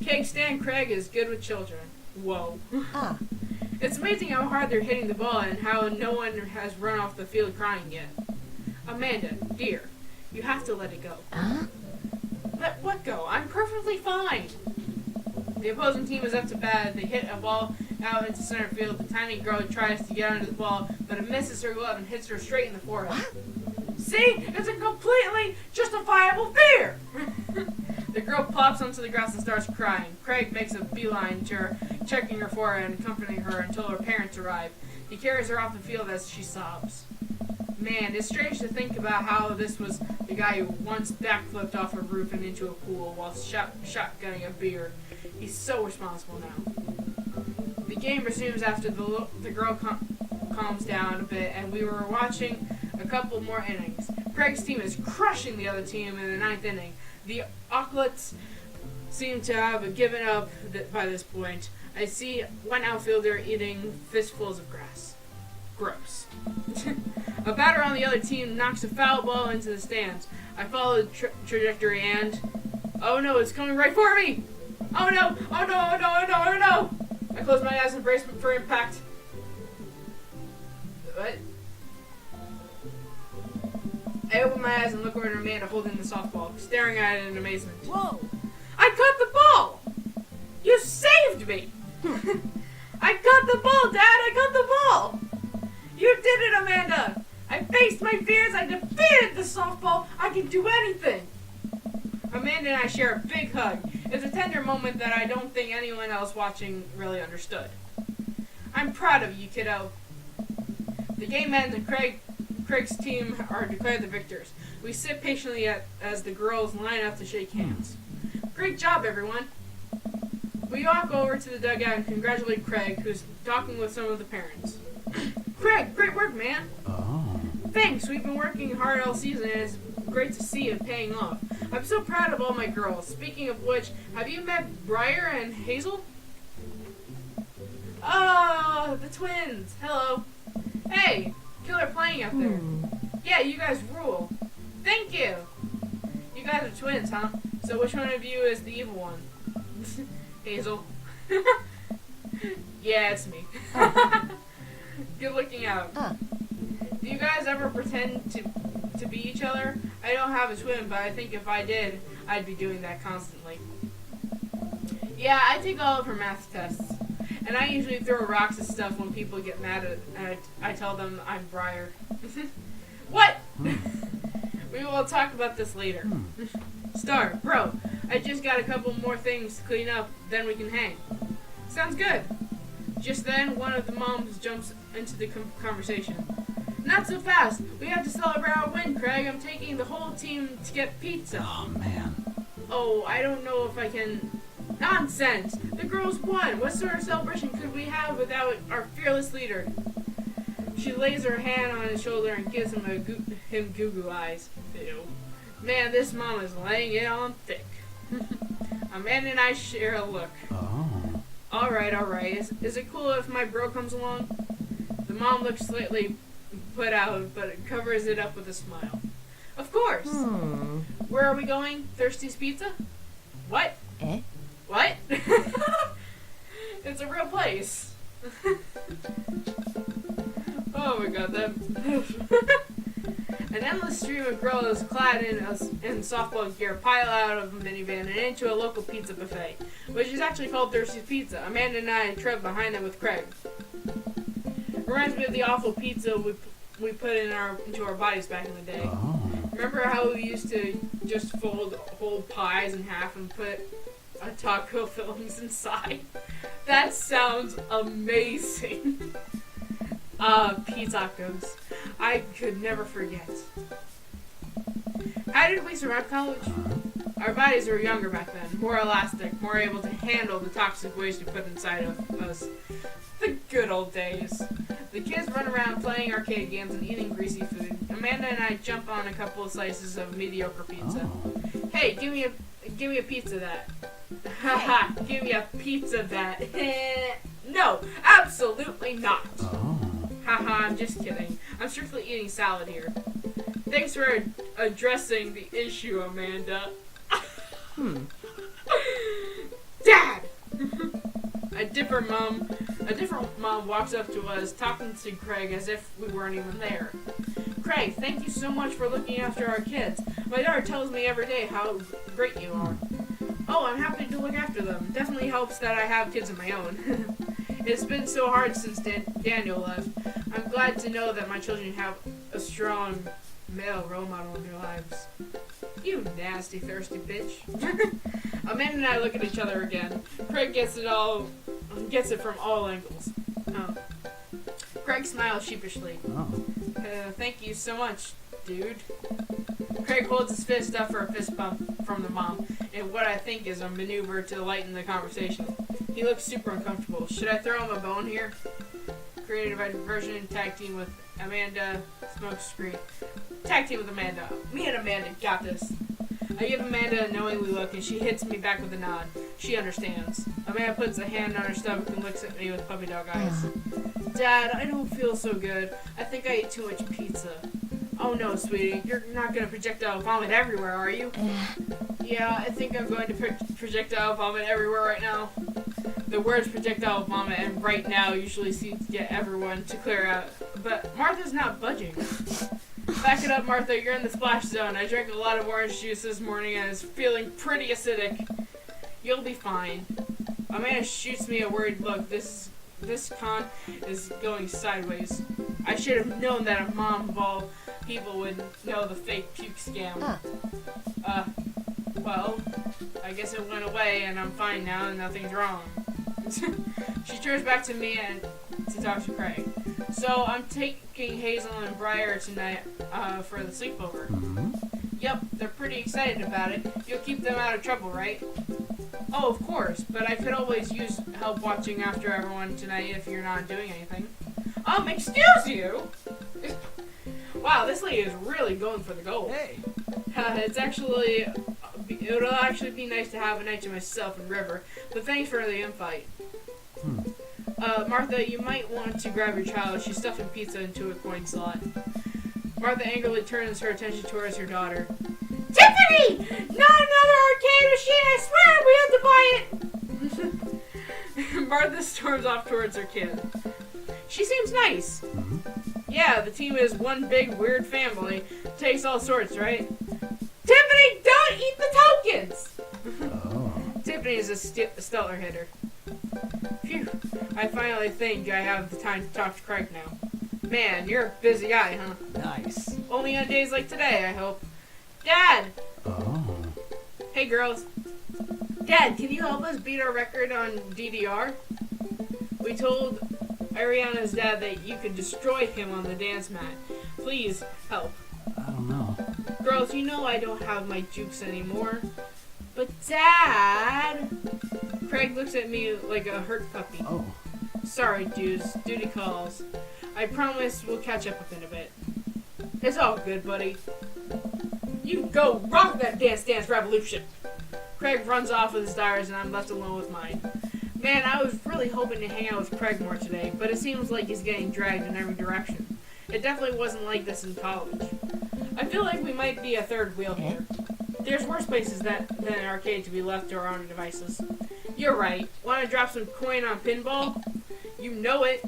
S2: Cake Stand Craig is good with children. Whoa. It's amazing how hard they're hitting the ball and how no one has run off the field crying yet. Amanda, dear, you have to let it go. Let what go? I'm perfectly fine. The opposing team is up to bat. They hit a ball out into center field. The tiny girl tries to get under the ball, but it misses her glove and hits her straight in the forehead. See? It's a completely justifiable fear! The girl plops onto the grass and starts crying. Craig makes a beeline to her, checking her forehead and comforting her until her parents arrive. He carries her off the field as she sobs. Man, it's strange to think about how this was the guy who once backflipped off a roof and into a pool while shotgunning a beer. He's so responsible now. The game resumes after the girl calms down a bit, and we were watching a couple more innings. Craig's team is crushing the other team in the ninth inning. The Ocelots seem to have given up by this point. I see one outfielder eating fistfuls of grass. Gross. A batter on the other team knocks a foul ball into the stands. I follow the trajectory and... Oh no, it's coming right for me! Oh no! Oh no! Oh no! Oh no! Oh no! I close my eyes and brace for impact. What? I open my eyes and look over at Amanda holding the softball, staring at it in amazement.
S1: Whoa!
S2: I caught the ball! You saved me! I caught the ball, Dad! I caught the ball! You did it, Amanda! I faced my fears, I defeated the softball, I can do anything! Amanda and I share a big hug. It's a tender moment that I don't think anyone else watching really understood. I'm proud of you, kiddo. The game ends and Craig's team are declared the victors. We sit patiently as the girls line up to shake hands. Great job, everyone! We walk over to the dugout and congratulate Craig, who's talking with some of the parents. Craig, great work, man!
S5: Oh.
S2: Thanks, we've been working hard all season and it's great to see it paying off. I'm so proud of all my girls. Speaking of which, have you met Briar and Hazel? Oh, the twins! Hello. Hey, killer playing out there. Yeah, you guys rule. Thank you! You guys are twins, huh? So which one of you is the evil one? Hazel. Yeah, it's me. Good looking out. Do you guys ever pretend to be each other? I don't have a twin, but I think if I did, I'd be doing that constantly. Yeah, I take all of her math tests. And I usually throw rocks at stuff when people get mad at I tell them I'm Briar. What? We will talk about this later. Star, bro, I just got a couple more things to clean up, then we can hang. Sounds good. Just then, one of the moms jumps into the conversation. Not so fast. We have to celebrate our win, Craig. I'm taking the whole team to get pizza.
S5: Oh, man.
S2: Oh, I don't know if I can... Nonsense! The girls won! What sort of celebration could we have without our fearless leader? She lays her hand on his shoulder and gives him goo-goo eyes. Ew. Man, this mom is laying it on thick. Amanda and I share a look.
S5: Oh.
S2: Alright. Is it cool if my bro comes along? The mom looks slightly put out, but covers it up with a smile. Of course! Where are we going? Thirsty's Pizza? What? What? It's a real place. Oh my god, that... An endless stream of girls clad in softball gear pile out of a minivan and into a local pizza buffet, which is actually called Thirsty's Pizza. Amanda and I tread behind them with Craig. Reminds me of the awful pizza we put into our bodies back in the day.
S5: Oh.
S2: Remember how we used to just fold whole pies in half and put taco fillings inside? That sounds amazing. Pizzacos. I could never forget. How did we survive college? Our bodies were younger back then, more elastic, more able to handle the toxic waste we put inside of us. The good old days. The kids run around playing arcade games and eating greasy food. Amanda and I jump on a couple of slices of mediocre pizza.
S5: Oh.
S2: Hey, give me a pizza that. Haha, give me a pizza that. No, absolutely not.
S5: Oh.
S2: Haha, I'm just kidding. I'm strictly eating salad here. Thanks for addressing the issue, Amanda. Dad! A different mom walks up to us, talking to Craig as if we weren't even there. Craig, thank you so much for looking after our kids. My daughter tells me every day how great you are. Oh, I'm happy to look after them. Definitely helps that I have kids of my own. It's been so hard since Daniel left. I'm glad to know that my children have a strong male role model in their lives. You nasty, thirsty bitch. Amanda and I look at each other again. Craig gets it from all angles. Oh. Craig smiles sheepishly.
S5: Oh.
S2: Thank you so much, dude. Craig holds his fist up for a fist bump from the mom, in what I think is a maneuver to lighten the conversation. He looks super uncomfortable. Should I throw him a bone here? Creative version, tag team with Amanda, smoke screen. Tag team with Amanda. Me and Amanda got this. I give Amanda a knowingly look, and she hits me back with a nod. She understands. Amanda puts a hand on her stomach and looks at me with puppy dog eyes. Dad, I don't feel so good. I think I ate too much pizza. Oh no, sweetie, you're not going to projectile vomit everywhere, are you? Yeah, I think I'm going to projectile vomit everywhere right now. The words projectile vomit and right now usually seem to get everyone to clear out, but Martha's not budging. Back it up, Martha, you're in the splash zone. I drank a lot of orange juice this morning and is feeling pretty acidic. You'll be fine. Amanda shoots me a worried look. This con is going sideways. I should have known that a mom of all people would know the fake puke scam. Well, I guess it went away and I'm fine now and nothing's wrong. She turns back to me and to talk to Craig. So I'm taking Hazel and Briar tonight for the sleepover. Yep, they're pretty excited about it. You'll keep them out of trouble, right? Oh, of course, but I could always use help watching after everyone tonight if you're not doing anything. Excuse you? Wow, this lady is really going for the gold.
S5: Hey.
S2: It'll actually be nice to have a night to myself and River, but thanks for the invite. Martha, you might want to grab your child. She's stuffing pizza into a coin slot. Martha angrily turns her attention towards her daughter. Tiffany! Not another arcade machine! I swear we have to buy it! Martha storms off towards her kid. She seems nice. Yeah, the team is one big weird family. Takes all sorts, right? Tiffany, don't eat the tokens!
S5: Oh.
S2: Tiffany is a stellar hitter. Phew, I finally think I have the time to talk to Craig now. Man, you're a busy guy, huh?
S6: Nice.
S2: Only on days like today, I hope. Dad!
S5: Oh.
S2: Hey, girls. Dad, can you help us beat our record on DDR? We told Ariana's dad that you could destroy him on the dance mat. Please, help.
S6: I don't know.
S2: Girls, you know I don't have my jukes anymore. But Dad! Craig looks at me like a hurt puppy.
S6: Oh.
S2: Sorry, dudes. Duty calls. I promise we'll catch up in a bit. It's all good, buddy. You go rock that Dance Dance Revolution! Craig runs off with his tires and I'm left alone with mine. Man, I was really hoping to hang out with Craig more today, but it seems like he's getting dragged in every direction. It definitely wasn't like this in college. I feel like we might be a third wheel here. There's worse places than an arcade to be left to our own devices. You're right. Want to drop some coin on pinball? You know it.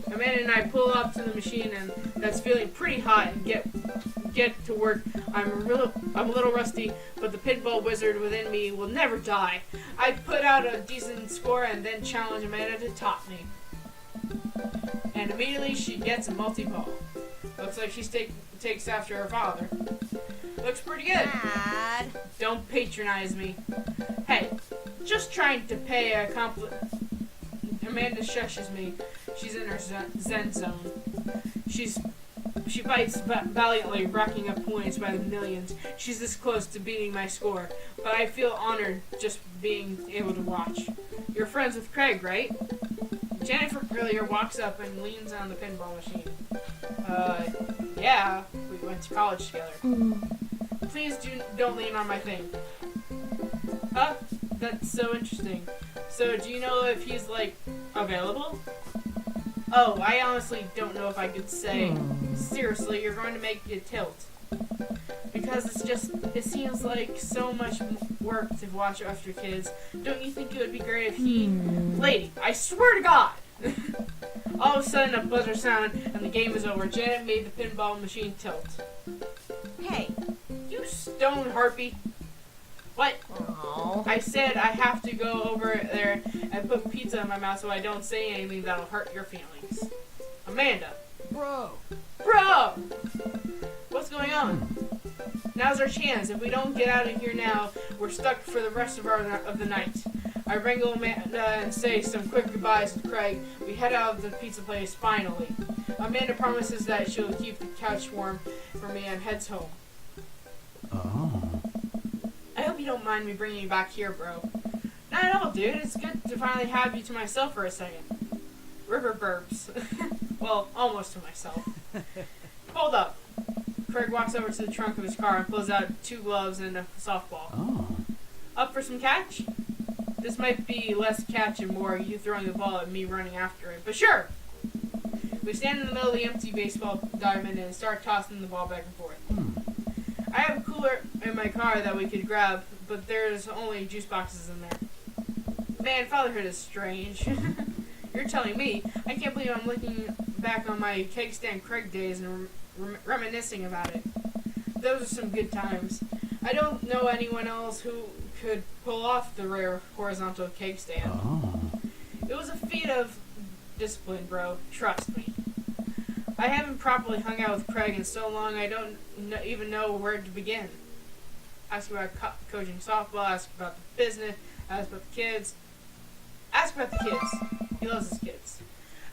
S2: Amanda and I pull up to the machine and that's feeling pretty hot and get to work. I'm a little rusty, but the pinball wizard within me will never die. I put out a decent score and then challenge Amanda to top me. And immediately she gets a multi-ball. Looks like she takes after her father. Looks pretty good.
S1: Dad.
S2: Don't patronize me. Hey, just trying to pay a compliment. Amanda shushes me. She's in her zen zone. She fights valiantly, racking up points by the millions. She's this close to beating my score, but I feel honored just being able to watch. You're friends with Craig, right? Jennifer earlier walks up and leans on the pinball machine. Yeah, we went to college together. Please don't lean on my thing. Huh? That's so interesting. So do you know if he's, like, available? Oh, I honestly don't know if I could say. Seriously, you're going to make you tilt. Because it seems like so much work to watch after kids. Don't you think it would be great if he... Lady, I swear to God! All of a sudden, a buzzer sound, and the game is over. Janet made the pinball machine tilt.
S1: Hey.
S2: You stone harpy. What?
S1: Aww.
S2: I said I have to go over there and put pizza in my mouth so I don't say anything that'll hurt your feelings. Amanda.
S6: Bro.
S2: Bro! What's going on? Now's our chance. If we don't get out of here now, we're stuck for the rest of the night. I wrangle Amanda and say some quick goodbyes with Craig. We head out of the pizza place finally. Amanda promises that she'll keep the couch warm for me and heads home.
S5: Oh.
S2: I hope you don't mind me bringing you back here, bro. Not at all, dude. It's good to finally have you to myself for a second. River burps. Well, almost to myself. Hold up. Craig walks over to the trunk of his car and pulls out 2 gloves and a softball.
S5: Oh.
S2: Up for some catch? This might be less catch and more you throwing the ball at me running after it, but sure! We stand in the middle of the empty baseball diamond and start tossing the ball back and forth. I have a cooler in my car that we could grab, but there's only juice boxes in there. Man, fatherhood is strange. You're telling me. I can't believe I'm looking back on my cake stand Craig days and reminiscing about it. Those are some good times. I don't know anyone else who could pull off the rare horizontal cake stand.
S5: Oh.
S2: It was a feat of discipline, bro. Trust me. I haven't properly hung out with Craig in so long I don't even know where to begin. Ask about coaching softball, ask about the business, ask about the kids. Ask about the kids. He loves his kids.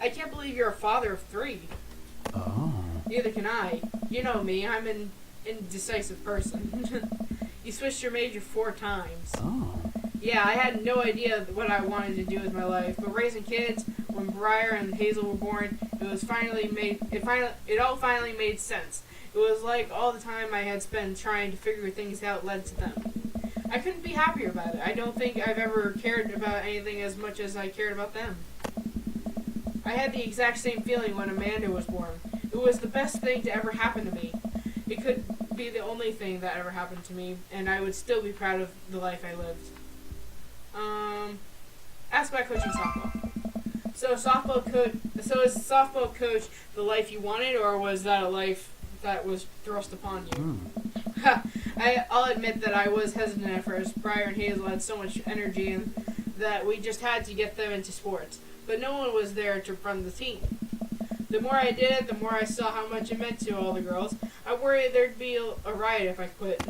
S2: I can't believe you're a father of 3.
S5: Oh.
S2: Neither can I. You know me, I'm an indecisive person. You switched your major 4 times.
S5: Oh.
S2: Yeah, I had no idea what I wanted to do with my life, but raising kids, when Briar and Hazel were born, it all finally made sense. It was like all the time I had spent trying to figure things out led to them. I couldn't be happier about it. I don't think I've ever cared about anything as much as I cared about them. I had the exact same feeling when Amanda was born. It was the best thing to ever happen to me. It could be the only thing that ever happened to me, and I would still be proud of the life I lived. ask about coaching softball. So is softball coach the life you wanted, or was that a life that was thrust upon you? I'll admit that I was hesitant at first. Briar and Hazel had so much energy and that we just had to get them into sports. But no one was there to run the team. The more I did it, the more I saw how much it meant to all the girls. I worried there'd be a riot if I quit.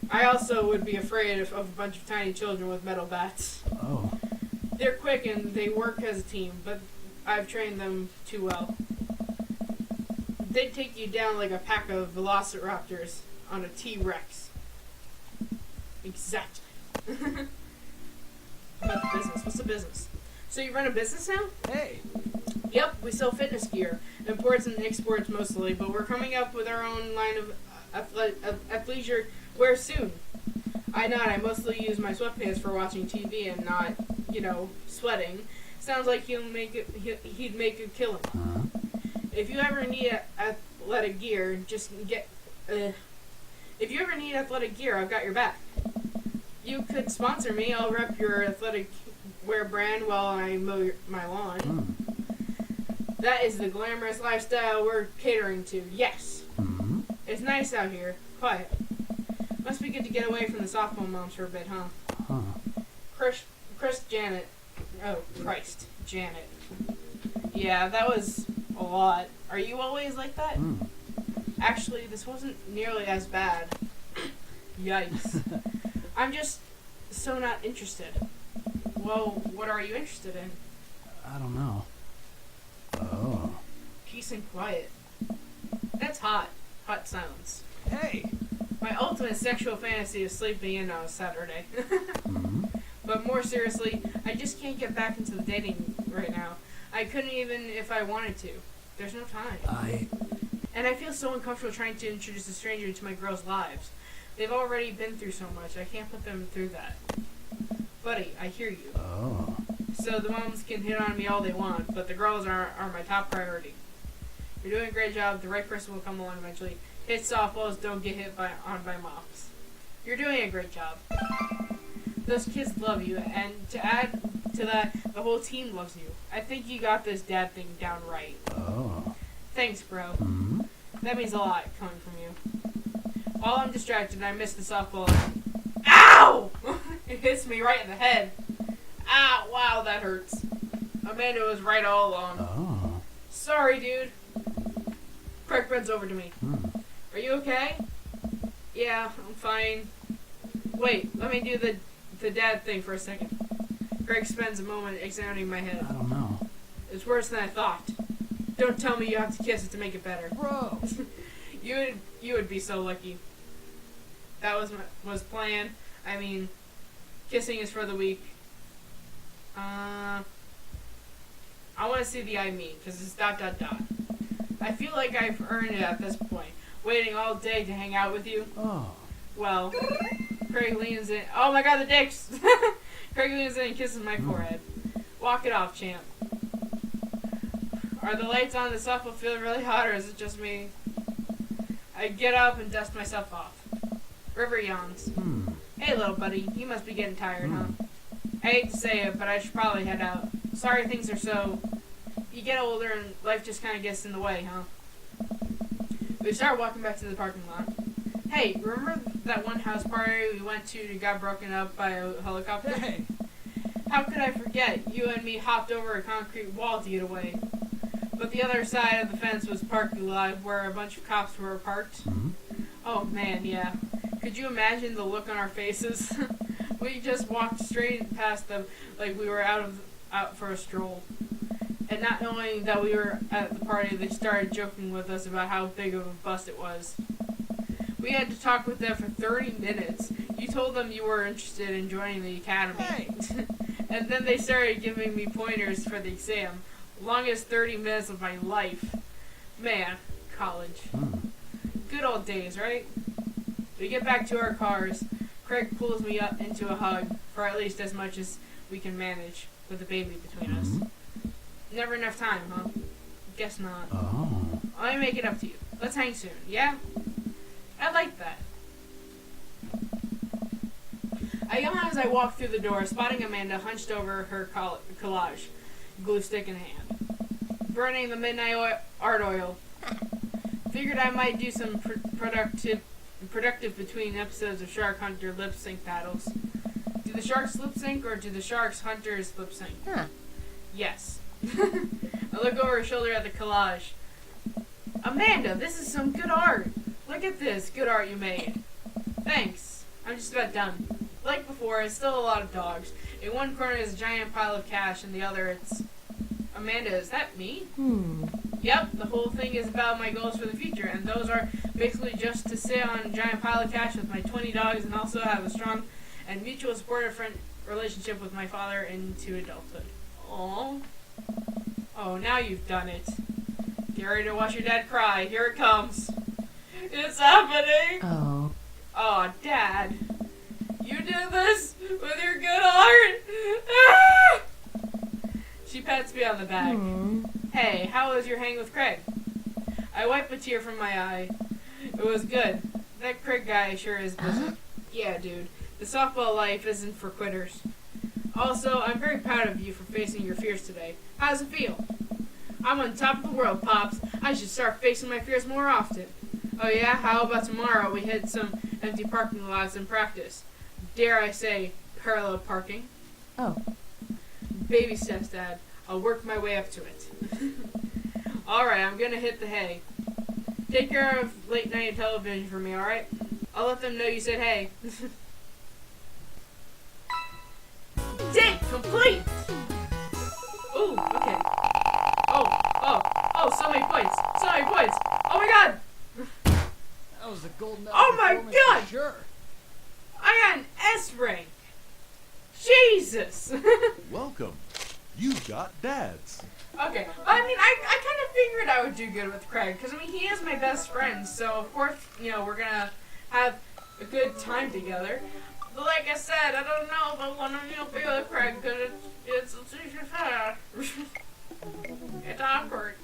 S2: I also would be afraid of a bunch of tiny children with metal bats.
S5: Oh.
S2: They're quick and they work as a team, but I've trained them too well. They'd take you down like a pack of velociraptors on a T-Rex. Exactly. About the business. What's the business? So you run a business now?
S6: Hey.
S2: Yep, we sell fitness gear. Imports and exports mostly, but we're coming up with our own line of athleisure wear soon. I mostly use my sweatpants for watching TV and not, sweating. Sounds like he'd make a killing.
S5: Huh?
S2: If you ever need athletic gear, I've got your back. You could sponsor me. I'll rep your athletic wear brand while I mow my lawn. That is the glamorous lifestyle we're catering to. Yes. It's nice out here. Quiet. Must be good to get away from the softball moms for a bit, huh? Janet. Oh, Christ. Janet. Yeah, that was a lot. Are you always like that? Actually, this wasn't nearly as bad. Yikes. I'm just so not interested. Well, what are you interested in?
S5: I don't know. Oh.
S2: Peace and quiet. That's hot. Hot silence.
S6: Hey.
S2: My ultimate sexual fantasy is sleeping in on a Saturday. But more seriously, I just can't get back into the dating right now. I couldn't even if I wanted to. There's no time. And I feel so uncomfortable trying to introduce a stranger into my girls' lives. They've already been through so much. I can't put them through that. Buddy, I hear you.
S5: Oh.
S2: So the moms can hit on me all they want, but the girls are my top priority. You're doing a great job. The right person will come along eventually. Hit softballs, don't get hit by moms. You're doing a great job. Those kids love you, and to add to that, the whole team loves you. I think you got this dad thing down right.
S5: Oh.
S2: Thanks, bro. That means a lot coming from you. While I'm distracted, I miss the softball. Ow! It hits me right in the head. Ow, wow, that hurts. Amanda was right all along.
S5: Oh.
S2: Sorry, dude. Craig bends over to me. Are you okay? Yeah, I'm fine. Wait, let me do the dad thing for a second. Greg spends a moment examining my head.
S5: I don't know.
S2: It's worse than I thought. Don't tell me you have to kiss it to make it better.
S6: Bro.
S2: You would be so lucky. That was planned. I mean, kissing is for the weak. I want to see the I mean, because it's ... I feel like I've earned it at this point. Waiting all day to hang out with you.
S5: Oh.
S2: Well, Craig leans in. Oh my god, the dicks! Craig leans in and kisses my forehead. Walk it off, champ. Are the lights on the softball field really hot, or is it just me? I get up and dust myself off. River yawns. Hey, little buddy, you must be getting tired, huh? I hate to say it, but I should probably head out. Sorry things are so... You get older and life just kind of gets in the way, huh? We start walking back to the parking lot. Hey, remember that one house party we went to that got broken up by a helicopter?
S6: Hey.
S2: How could I forget? You and me hopped over a concrete wall to get away. But the other side of the fence was parking lot where a bunch of cops were parked. Oh man, yeah. Could you imagine the look on our faces? We just walked straight past them like we were out for a stroll. And not knowing that we were at the party, they started joking with us about how big of a bust it was. We had to talk with them for 30 minutes. You told them you were interested in joining the academy.
S6: Hey.
S2: And then they started giving me pointers for the exam. Longest 30 minutes of my life. Man, college. Good old days, right? We get back to our cars. Craig pulls me up into a hug for at least as much as we can manage with the baby between us. Never enough time, huh? Guess not.
S5: Oh.
S2: Let me make it up to you. Let's hang soon, yeah? I like that. I yawn as I walk through the door, spotting Amanda hunched over her collage, glue stick in hand, burning the midnight art oil. Figured I might do some productive between episodes of Shark Hunter lip sync battles. Do the sharks lip sync or do the sharks hunters lip sync?
S1: Huh.
S2: Yes. I look over her shoulder at the collage. Amanda, this is some good art. Look at this good art you made. Thanks. I'm just about done. Like before, it's still a lot of dogs. In one corner is a giant pile of cash, and the other it's... Amanda, is that me? Yep, the whole thing is about my goals for the future, and those are basically just to sit on a giant pile of cash with my 20 dogs and also have a strong and mutual supportive friend relationship with my father into adulthood. Aww. Oh, now you've done it. Get ready to watch your dad cry. Here it comes. It's happening!
S1: Oh.
S2: Aw, Dad. You did this with your good art! Ah! She pats me on the back. Hey, how was your hang with Craig? I wipe a tear from my eye. It was good. That Craig guy sure is busy. Yeah, dude. The softball life isn't for quitters. Also, I'm very proud of you for facing your fears today. How's it feel? I'm on top of the world, Pops. I should start facing my fears more often. Oh yeah? How about tomorrow we hit some empty parking lots and practice? Dare I say, parallel parking?
S1: Oh.
S2: Baby steps, Dad. I'll work my way up to it. Alright, I'm gonna hit the hay. Take care of late night television for me, alright? I'll let them know you said hey. Date complete! Ooh, okay. Oh, so many points. So many points. Oh my god!
S6: That was a golden
S2: Oh my
S6: performance
S2: God!
S6: for sure.
S2: I got an S rank! Jesus!
S4: Welcome. You got dads.
S2: Okay, I mean, I kind of figured I would do good with Craig, because, I mean, he is my best friend, so, of course, you know, we're gonna have a good time together. But like I said, I don't know if I want to be with Craig, because it's it's awkward.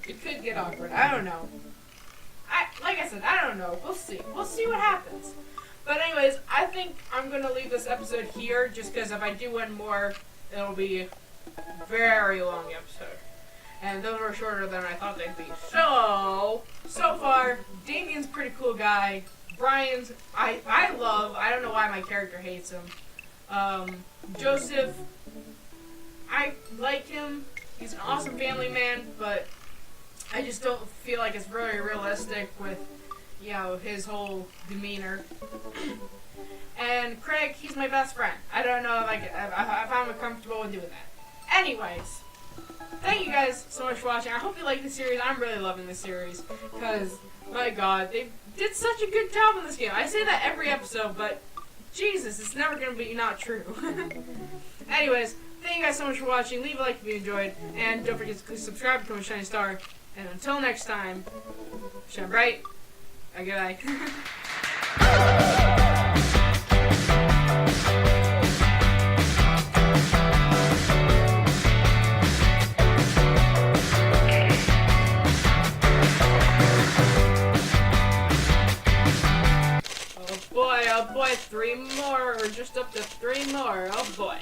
S2: It could get awkward, I don't know. Like I said, I don't know, we'll see. We'll see what happens. But anyways, I think I'm gonna leave this episode here, just because if I do one more, it'll be a very long episode. And those were shorter than I thought they'd be. So far, Damien's a pretty cool guy. Brian's, I love, I don't know why my character hates him. Joseph, I like him. He's an awesome family man, but I just don't feel like it's very realistic with, you know, his whole demeanor. And Craig, he's my best friend. I don't know if I'm comfortable with doing that. Anyways, thank you guys so much for watching. I hope you like the series. I'm really loving this series because, my God, they did such a good job in this game. I say that every episode, but Jesus, it's never going to be not true. Anyways, thank you guys so much for watching. Leave a like if you enjoyed, and don't forget to subscribe, become a shiny star. And until next time, shine bright. Good night. Oh boy, 3 more. We're just up to 3 more. Oh boy.